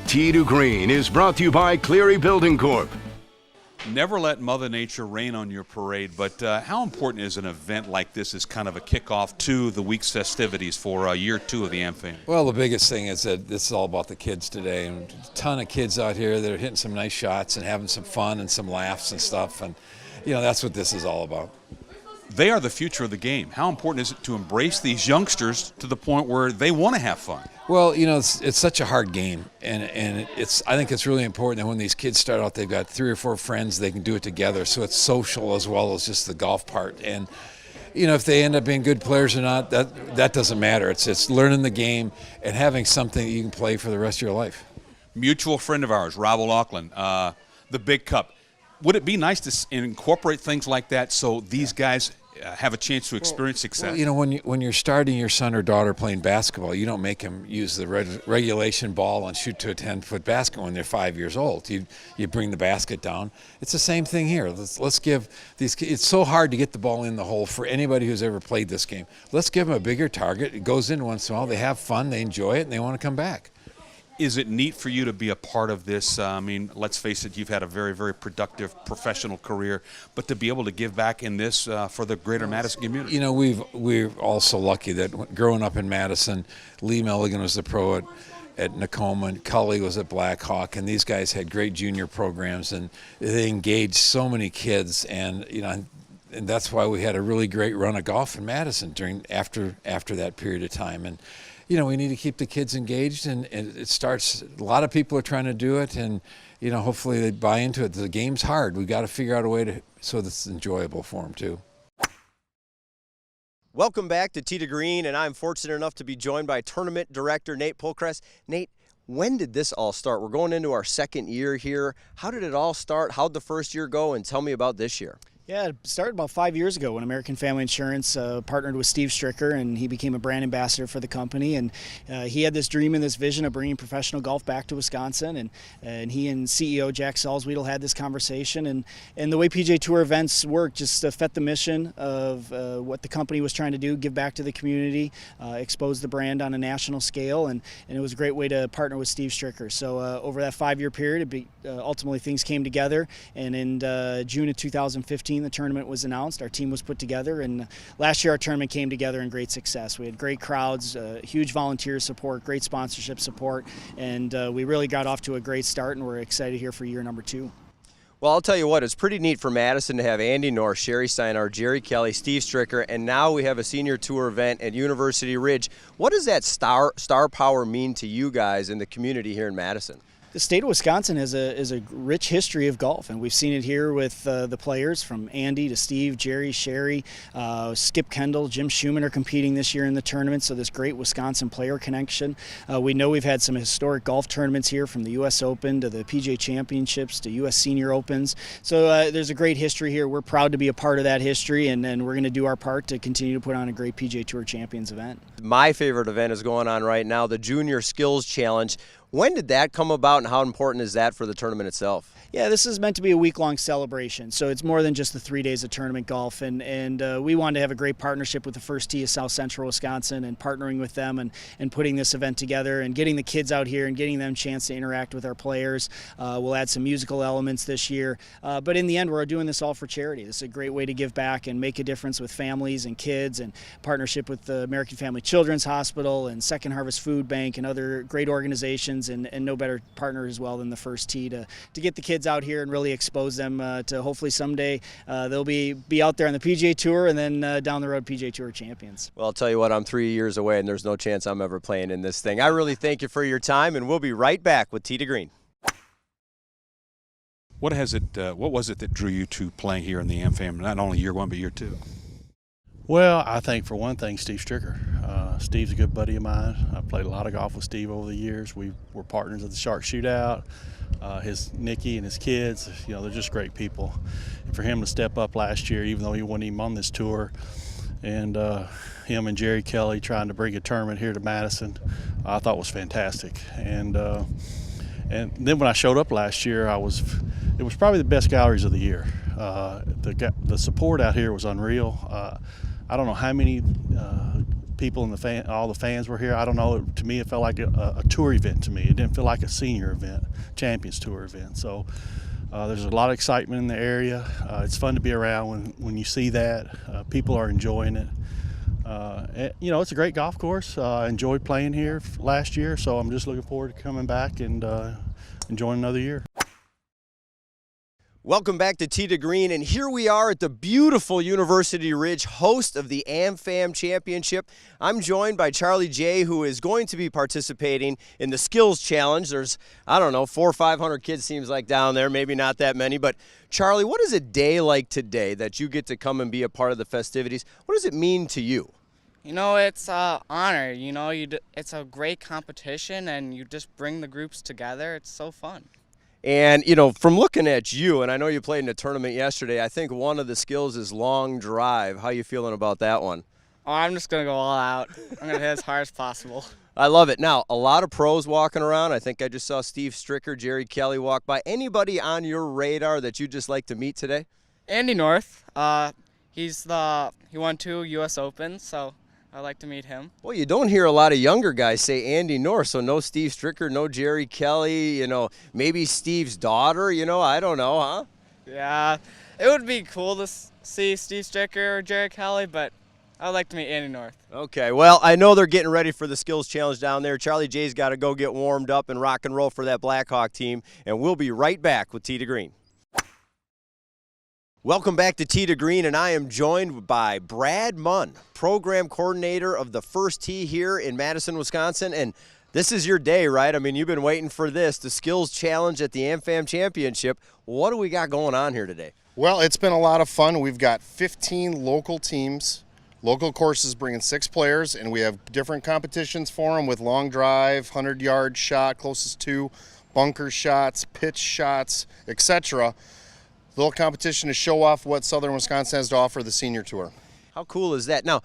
Tee to Green is brought to you by Cleary Building Corp. Never let Mother Nature rain on your parade, but how important is an event like this as kind of a kickoff to the week's festivities for year 2 of the AmFam? Well, the biggest thing is that this is all about the kids today, and a ton of kids out here that are hitting some nice shots and having some fun and some laughs and stuff, and that's what this is all about. They are the future of the game. How important is it to embrace these youngsters to the point where they want to have fun? Well, it's such a hard game, and I think it's really important that when these kids start out, they've got 3 or 4 friends, they can do it together, so it's social as well as just the golf part. And if they end up being good players or not, that doesn't matter. It's learning the game and having something that you can play for the rest of your life. Mutual friend of ours, Rob O'Loughlin, the Big Cup. Would it be nice to incorporate things like that so these guys have a chance to experience success? Well, when you're starting your son or daughter playing basketball, you don't make them use the regulation ball and shoot to a 10-foot basket when they're 5 years old. You bring the basket down. It's the same thing here. Let's give these kids. It's so hard to get the ball in the hole for anybody who's ever played this game. Let's give them a bigger target. It goes in once in a while. They have fun. They enjoy it, and they want to come back. Is it neat for you to be a part of this? Let's face it, you've had a very, very productive professional career, but to be able to give back in this for the greater Madison community. We're also lucky that growing up in Madison, Lee Milligan was the pro at Nakoma, and Cully was at Blackhawk, and these guys had great junior programs, and they engaged so many kids, and and that's why we had a really great run of golf in Madison after that period of time. And we need to keep the kids engaged, and it starts. A lot of people are trying to do it, and hopefully they buy into it. The game's hard. We've got to figure out a way so that it's enjoyable for them too. Welcome back to Tee to Green, and I'm fortunate enough to be joined by Tournament Director Nate Polkrest. Nate, when did this all start? We're going into our second year here. How did it all start? How'd the first year go? And tell me about this year. Yeah, it started about 5 years ago when American Family Insurance partnered with Steve Stricker, and he became a brand ambassador for the company. And he had this dream and this vision of bringing professional golf back to Wisconsin. And he and CEO Jack Salzwedel had this conversation. And the way PGA Tour events work just fit the mission of what the company was trying to do, give back to the community, expose the brand on a national scale. And it was a great way to partner with Steve Stricker. So over that 5-year period, ultimately things came together. And in June of 2015, the tournament was announced. Our team was put together, and last year our tournament came together in great success. We had great crowds, huge volunteer support, great sponsorship support, and we really got off to a great start, and we're excited here for year number 2. Well, I'll tell you what, it's pretty neat for Madison to have Andy North, Sherry Steinar, Jerry Kelly, Steve Stricker, and now we have a senior tour event at University Ridge. What does that star power mean to you guys in the community here in Madison? The state of Wisconsin has a rich history of golf, and we've seen it here with the players from Andy to Steve, Jerry, Sherry, Skip Kendall, Jim Schumann are competing this year in the tournament, so this great Wisconsin player connection. We know we've had some historic golf tournaments here, from the U.S. Open to the PGA Championships to U.S. Senior Opens. So there's a great history here. We're proud to be a part of that history, and we're going to do our part to continue to put on a great PGA Tour Champions event. My favorite event is going on right now, the Junior Skills Challenge. When did that come about, and how important is that for the tournament itself? Yeah, this is meant to be a week-long celebration, so it's more than just the 3 days of tournament golf, and we wanted to have a great partnership with the First Tee of South Central Wisconsin, and partnering with them and putting this event together and getting the kids out here and getting them a chance to interact with our players. We'll add some musical elements this year, but in the end, we're doing this all for charity. This is a great way to give back and make a difference with families and kids, and partnership with the American Family Children's Hospital and Second Harvest Food Bank and other great organizations, and no better partner as well than the First Tee to get the kids out here and really expose them to hopefully someday they'll be out there on the PGA Tour, and then down the road PGA Tour champions. Well, I'll tell you what, I'm 3 years away, and there's no chance I'm ever playing in this thing. I really thank you for your time, and we'll be right back with Tee to Green. What was it that drew you to playing here in the AmFam, not only year 1 but year 2? Well, I think for one thing, Steve Stricker. Steve's a good buddy of mine. I've played a lot of golf with Steve over the years. We were partners at the Shark Shootout. His Nikki and his kids, they're just great people. And for him to step up last year, even though he wasn't even on this tour, and him and Jerry Kelly trying to bring a tournament here to Madison, I thought was fantastic. And then when I showed up last year, it was probably the best galleries of the year. The support out here was unreal. I don't know how many people and all the fans were here. I don't know. To me, it felt like a tour event. To me, it didn't feel like a senior event, Champions Tour event. So there's a lot of excitement in the area. It's fun to be around when you see that. People are enjoying it. It's a great golf course. I enjoyed playing here last year, so I'm just looking forward to coming back and enjoying another year. Welcome back to Tee to Green, and here we are at the beautiful University Ridge, host of the AmFam Championship. I'm joined by Charlie J., who is going to be participating in the Skills Challenge. There's, 400 or 500 kids seems like down there, maybe not that many. But Charlie, what is a day like today that you get to come and be a part of the festivities? What does it mean to you? It's an honor. It's a great competition, and you just bring the groups together. It's so fun. And, from looking at you, and I know you played in a tournament yesterday, I think one of the skills is long drive. How you feeling about that one? Oh, I'm just going to go all out. I'm going to hit as hard as possible. I love it. Now, a lot of pros walking around. I think I just saw Steve Stricker, Jerry Kelly walk by. Anybody on your radar that you'd just like to meet today? Andy North. He won 2 U.S. Opens, so I'd like to meet him. Well, you don't hear a lot of younger guys say Andy North, so no Steve Stricker, no Jerry Kelly, maybe Steve's daughter, I don't know, huh? Yeah, it would be cool to see Steve Stricker or Jerry Kelly, but I'd like to meet Andy North. Okay, well, I know they're getting ready for the Skills Challenge down there. Charlie J's got to go get warmed up and rock and roll for that Blackhawk team, and we'll be right back with Tee to Green. Welcome back to Tee to Green, and I am joined by Brad Munn, program coordinator of the First Tee here in Madison, Wisconsin. And this is your day, right? I mean, you've been waiting for this, the Skills Challenge at the AmFam Championship. What do we got going on here today? Well, it's been a lot of fun. We've got 15 local teams, local courses bringing 6 players, and we have different competitions for them with long drive, 100-yard shot, closest to, bunker shots, pitch shots, etc. Little competition to show off what Southern Wisconsin has to offer the senior tour. How cool is that? Now,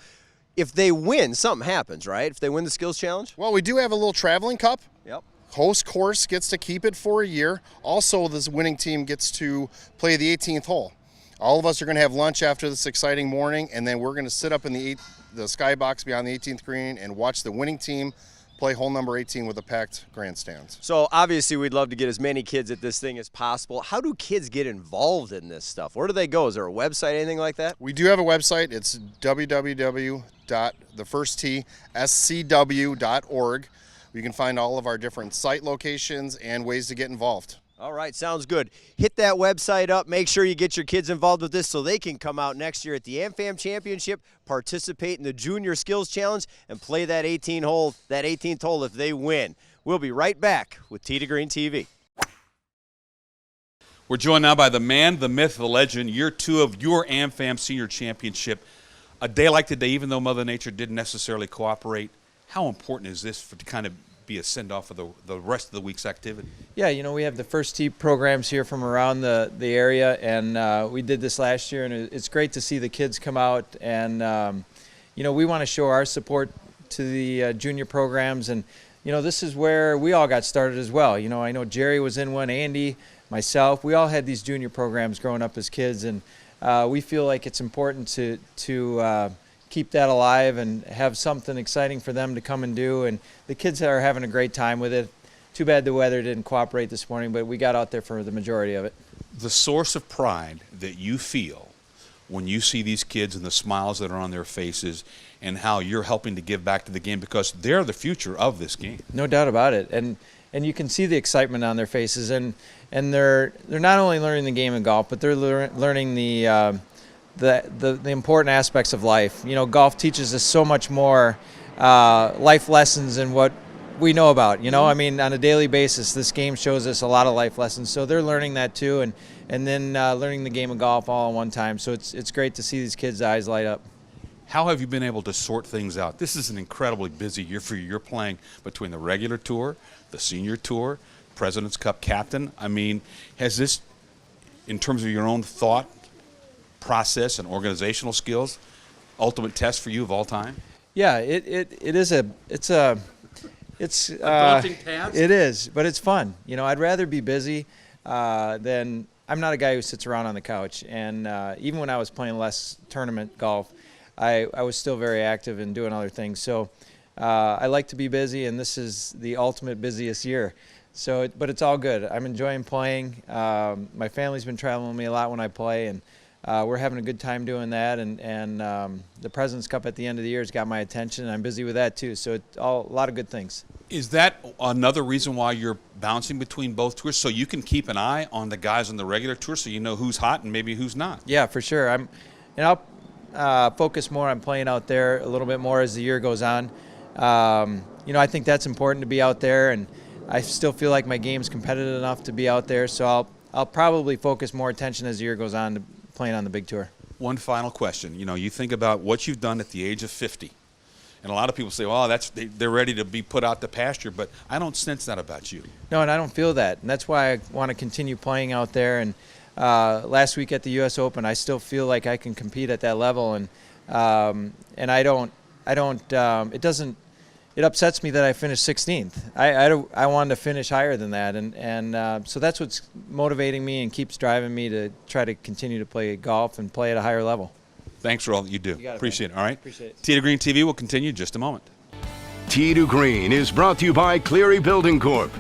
if they win, something happens, right? If they win the Skills Challenge? Well, we do have a little traveling cup. Yep. Host course gets to keep it for a year. Also, this winning team gets to play the 18th hole. All of us are going to have lunch after this exciting morning, and then we're going to sit up in the skybox beyond the 18th green and watch the winning team play hole number 18 with a packed grandstand. So obviously we'd love to get as many kids at this thing as possible. How do kids get involved in this stuff? Where do they go? Is there a website, anything like that? We do have a website. It's www.thefirstteescw.org. You can find all of our different site locations and ways to get involved. All right, sounds good. Hit that website up. Make sure you get your kids involved with this so they can come out next year at the AmFam Championship, participate in the Junior Skills Challenge, and play that 18th hole if they win. We'll be right back with Tee to Green TV. We're joined now by the man, the myth, the legend, year 2 of your AmFam Senior Championship. A day like today, even though Mother Nature didn't necessarily cooperate, how important is this to kind of be a send-off of the rest of the week's activity? Yeah, we have the First Tee programs here from around the area, and we did this last year, and it's great to see the kids come out, and we want to show our support to the junior programs, and this is where we all got started as well. I know Jerry was in one, Andy, myself, we all had these junior programs growing up as kids, and we feel like it's important to keep that alive and have something exciting for them to come and do. And the kids are having a great time with it. Too bad the weather didn't cooperate this morning, but we got out there for the majority of it. The source of pride that you feel when you see these kids and the smiles that are on their faces and how you're helping to give back to the game, because they're the future of this game. No doubt about it. And you can see the excitement on their faces, and they're not only learning the game of golf, but they're learning the important aspects of life. Golf teaches us so much more life lessons than what we know about. I mean, on a daily basis, this game shows us a lot of life lessons. So they're learning that too, and then learning the game of golf all at one time. So it's great to see these kids' eyes light up. How have you been able to sort things out? This is an incredibly busy year for you. You're playing between the regular tour, the senior tour, President's Cup captain. I mean, has this, in terms of your own thought process and organizational skills, ultimate test for you of all time? Yeah, it's a daunting task. It is, but it's fun. I'd rather be busy than, I'm not a guy who sits around on the couch. And even when I was playing less tournament golf, I was still very active and doing other things. So I like to be busy, and this is the ultimate busiest year. So, but it's all good. I'm enjoying playing. My family's been traveling with me a lot when I play, and we're having a good time doing that. And the President's Cup at the end of the year has got my attention, and I'm busy with that too. So it's a lot of good things. Is that another reason why you're bouncing between both tours, so you can keep an eye on the guys on the regular tour, so you know who's hot and maybe who's not? Yeah, for sure. I'll focus more on playing out there a little bit more as the year goes on. I think that's important to be out there, and I still feel like my game's competitive enough to be out there. So I'll probably focus more attention as the year goes on to playing on the big tour. One final question. You think about what you've done at the age of 50. And a lot of people say, well, they're ready to be put out to pasture, but I don't sense that about you. No, and I don't feel that. And that's why I want to continue playing out there. And last week at the U.S. Open, I still feel like I can compete at that level. And it upsets me that I finished 16th. I wanted to finish higher than that. And so that's what's motivating me and keeps driving me to try to continue to play golf and play at a higher level. Thanks for all that you do. You got it, Appreciate man. it. All right. Appreciate it. Tee to Green TV will continue in just a moment. Tee to Green is brought to you by Cleary Building Corp.